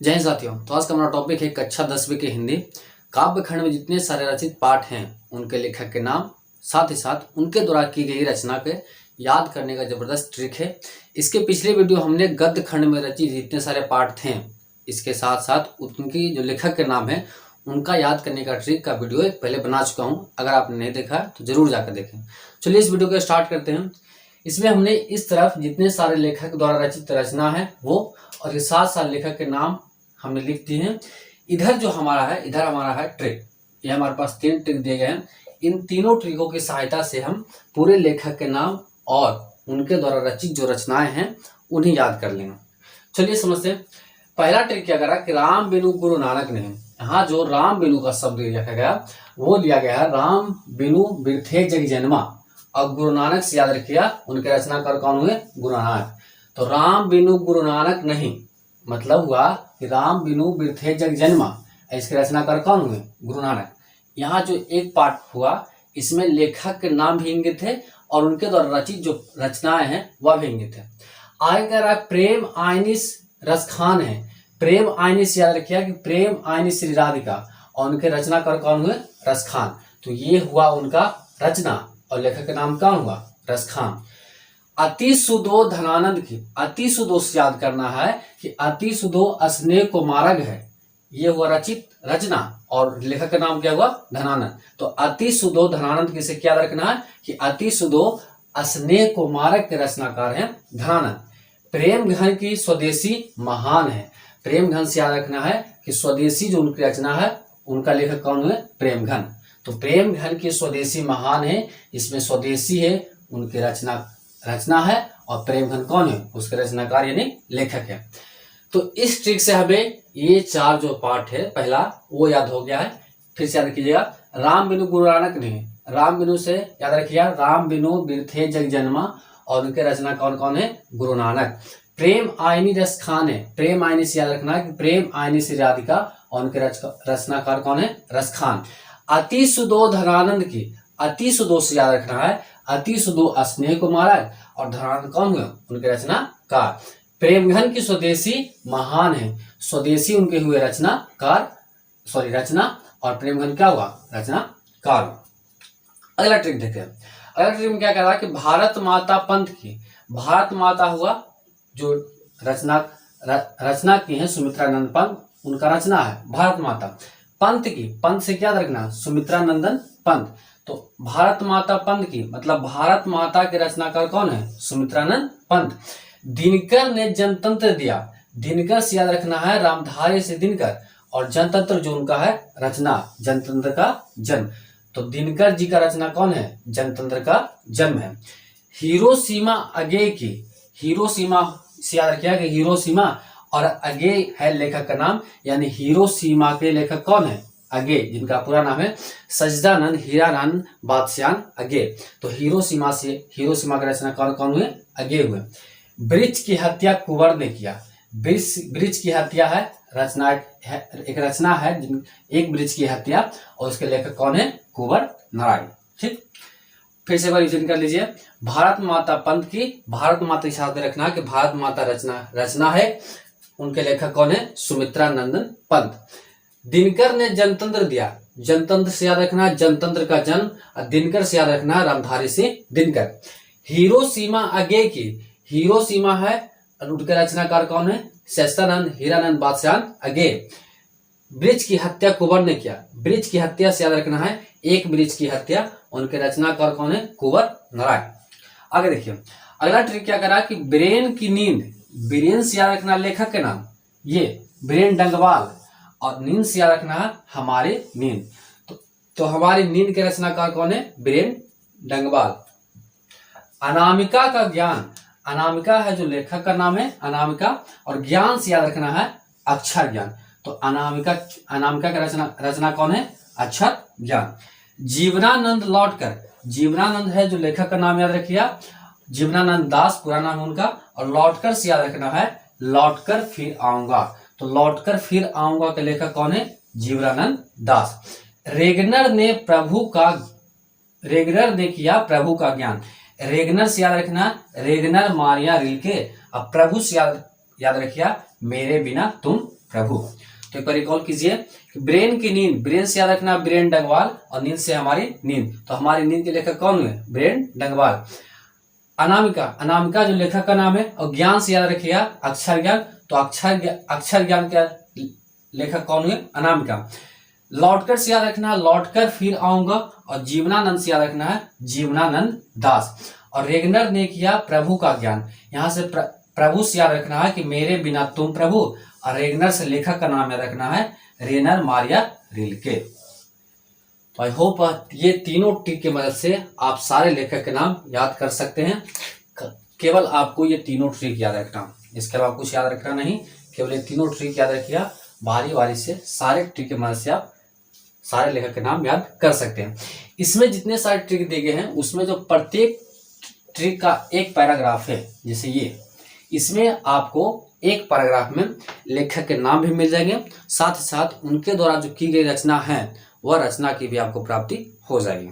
जय हिंद साथियों। तो आज का हमारा टॉपिक है कक्षा 10वीं की हिंदी। काव्य खंड में जितने सारे रचित पाठ हैं उनके लेखक के नाम, साथ ही साथ उनके द्वारा की गई रचना के याद करने का जबरदस्त ट्रिक है। इसके पिछले वीडियो हमने गद्य खंड में रचित जितने सारे पाठ थे इसके साथ साथ उनकी जो लेखक के नाम है उनका याद करने का ट्रिक का वीडियो पहले बना चुका हूँ। अगर आपने नहीं देखा तो जरूर जाकर देखें। चलिए इस वीडियो को स्टार्ट करते हैं। इसमें हमने इस तरफ जितने सारे लेखक द्वारा रचित रचना है वो और ये साथ साथ लेखक के नाम हमने लिख दिए हैं। इधर जो हमारा है, इधर हमारा है ट्रिक। ये हमारे पास 3 ट्रिक दिए गए हैं। इन तीनों ट्रिकों की सहायता से हम पूरे लेखक के नाम और उनके द्वारा रचित जो रचनाएं हैं उन्हें याद कर लेंगे। चलिए समझते हैं। पहला ट्रिक क्या करा कि राम बिनु गुरु नानक ने, यहाँ जो राम बिनु का शब्द लिखा गया वो लिया गया है राम बिनु बिरथे जग जन्मा। अब गुरु नानक से याद रखिएगा उनके रचनाकार कौन हुए? गुरु नानक। तो राम बिनु गुरु नानक नहीं, मतलब हुआ कि राम बिनु बिरथे जग जन्मा। इसके रचनाकार कौन हुए? गुरु नानक। यहाँ जो एक पाठ हुआ इसमें लेखक के नाम भी इंगित थे और उनके द्वारा रचित जो रचनाएं हैं वह भी इंगित है। आगे कह रहा है प्रेम आइनिस रसखान है। प्रेम आइनिस याद रखिएगा कि प्रेम आइनिस श्री राधिका और उनके रचनाकार कौन हुए? रसखान। तो ये हुआ उनका रचना और लेखक का नाम कौन हुआ? रसखान। अति सुदो धनानंद की, अति सुदो से याद करना है कि अति सुदो स्नेह को मार्ग है। ये हुआ रचित रचना और लेखक का नाम क्या हुआ? धनानंद। तो अति सुदो धनानंद किसे क्या रखना है कि अति सुदो स्नेह को मार्ग के रचनाकार हैं धनानंद। प्रेम घन की स्वदेशी महान है। प्रेम घन से याद रखना है कि स्वदेशी जो उनकी रचना है उनका लेखक कौन हुए? प्रेम घन। तो प्रेम घन की स्वदेशी महान है, इसमें स्वदेशी है उनकी रचना है और प्रेम घन कौन है? उसके रचनाकार यानी लेखक है। तो इस ट्रिक से हमें ये 4 जो पाठ है पहला वो याद हो गया है। फिर से याद कीजिएगा राम बिनु गुरु नानक नहीं, राम बिनु से याद रखिएगा राम बिनु बिरथे जग जन्मा और उनके रचना कौन कौन है? गुरु नानक। प्रेम आइनी रसखान है। प्रेम आइनी से याद रखना है कि प्रेम आइनी से राधिका और उनके रचनाकार कौन है? रसखान। अति सुदो धनानंद की, अति सुदो से याद रखना है अति सुदो स्नेह को मार्ग और धनानंद कौन हुए? उनके रचनाकार। प्रेमघन की स्वदेशी महान है। स्वदेशी उनके हुए रचनाकार, रचना और प्रेमघन क्या हुआ? रचनाकार। अगला ट्रिक देखते हैं। अगला ट्रिक में क्या कह रहा है कि भारत माता पंथ की, भारत माता हुआ जो रचना की है सुमित्रानंद पंत, उनका रचना है भारत माता। पंत की, पंत से क्या रखना? सुमित्रानंदन पंत। तो भारत माता पंत की मतलब भारत माता के रचनाकार कौन है? सुमित्रानंद पंत। दिनकर ने जनतंत्र दिया। दिनकर से याद रखना है रामधारी से दिनकर और जनतंत्र जो उनका है रचना, जनतंत्र का जन्म। तो दिनकर जी का रचना कौन है? जनतंत्र का जन्म है। हिरोशिमा अगे की, हिरोशिमा से याद रखिएगा कि हिरोशिमा और अगे है लेखक का नाम, यानी हिरोशिमा के लेखक कौन है? अगे, जिनका पूरा नाम है सजदानंद हीरानंद बादशाह अगे। तो हिरोशिमा का रचना कौन हुए? अगे हुए। वृक्ष की हत्या कुंवर ने किया। वृक्ष की हत्या है रचना, एक रचना है एक वृक्ष की हत्या और उसके लेखक कौन है? कुंवर नारायण। ठीक, फिर से रिवीजन कर लीजिए। भारत माता पंथ की, भारत माता के साथ में रखना है कि भारत माता रचना है, उनके लेखक कौन है? सुमित्रानंदन पंत। दिनकर ने जनतंत्र दिया। जनतंत्र से याद रखना है जनतंत्र का जन्म और दिनकर से याद रखना है रामधारी से दिनकर। हिरोशिमा अगे की, हिरोशिमा है उनके रचनाकार कौन है? सजदानंद हीरानंद बादशाह अगे। वृक्ष की हत्या कुंवर ने किया। वृक्ष की हत्या से याद रखना है एक वृक्ष की हत्या, उनके रचनाकार कौन है? कुंवर नारायण। आगे देखिए अगला ट्रिक क्या करा कि बीरेन की नींद, बीरेन से याद रखना लेखक के नाम, ये बीरेन डंगवाल और नींद से याद रखना है हमारे नींद। तो हमारी नींद के रचनाकार कौन है? बीरेन डंगवाल। अनामिका का ज्ञान, अनामिका है जो लेखक का नाम है अनामिका और ज्ञान से याद रखना है अक्षर ज्ञान। तो अनामिका का रचना कौन है? अक्षर ज्ञान। जीवनानंद लौटकर, जीवनानंद है जो लेखक का नाम याद रखिएगा जीवनानंद दास पूरा नाम है उनका और लौटकर से याद रखना है लौटकर फिर आऊंगा। तो लौटकर फिर आऊंगा के लेखक कौन है? जीवनानंद दास। रेगनर ने किया प्रभु का ज्ञान। रेगनर से याद रखना रेगनर मारिया रिल्के। अब प्रभु से याद रखिए मेरे बिना तुम प्रभु। तो एक बार रिकॉल कीजिए, ब्रेन की नींद, ब्रेन से याद रखना ब्रेन डंगवाल, और नींद से हमारी नींद, तो हमारी नींद के लेखक कौन हुए? ब्रेन डंगवाल। अनामिका, अनामिका जो लेखक का नाम है। और ज्ञान से याद रखिएगा अक्षर ज्ञान, तो अक्षर ज्ञान का लेखक कौन हुए? अनामिका। लौटकर से याद रखना लौटकर फिर आऊंगा, और जीवनानंद से याद रखना है जीवनानंद दास। और रेगनर ने किया प्रभु का ज्ञान, यहाँ से प्रभु से याद रखना है कि मेरे बिना तुम प्रभु, और रेगनर से लेखक का नाम याद रखना है रेनर मारिया रिल्के। तो आई होप ये तीनों ट्रिक की मदद से आप सारे लेखक के नाम याद कर सकते हैं। केवल आपको ये तीनों ट्रिक याद रखना, इसके अलावा कुछ याद रखना नहीं, केवल ये तीनों ट्रिक याद रखिएगा। बारी बारी से सारे ट्रिक की मदद से आप सारे लेखक के नाम याद कर सकते हैं। इसमें जितने सारे ट्रिक दिए गए हैं उसमें जो प्रत्येक ट्रिक का एक पैराग्राफ है, जैसे ये, इसमें आपको एक पैराग्राफ में लेखक के नाम भी मिल जाएंगे, साथ ही साथ उनके द्वारा जो की गई रचना है वह रचना की भी आपको प्राप्ति हो जाएगी।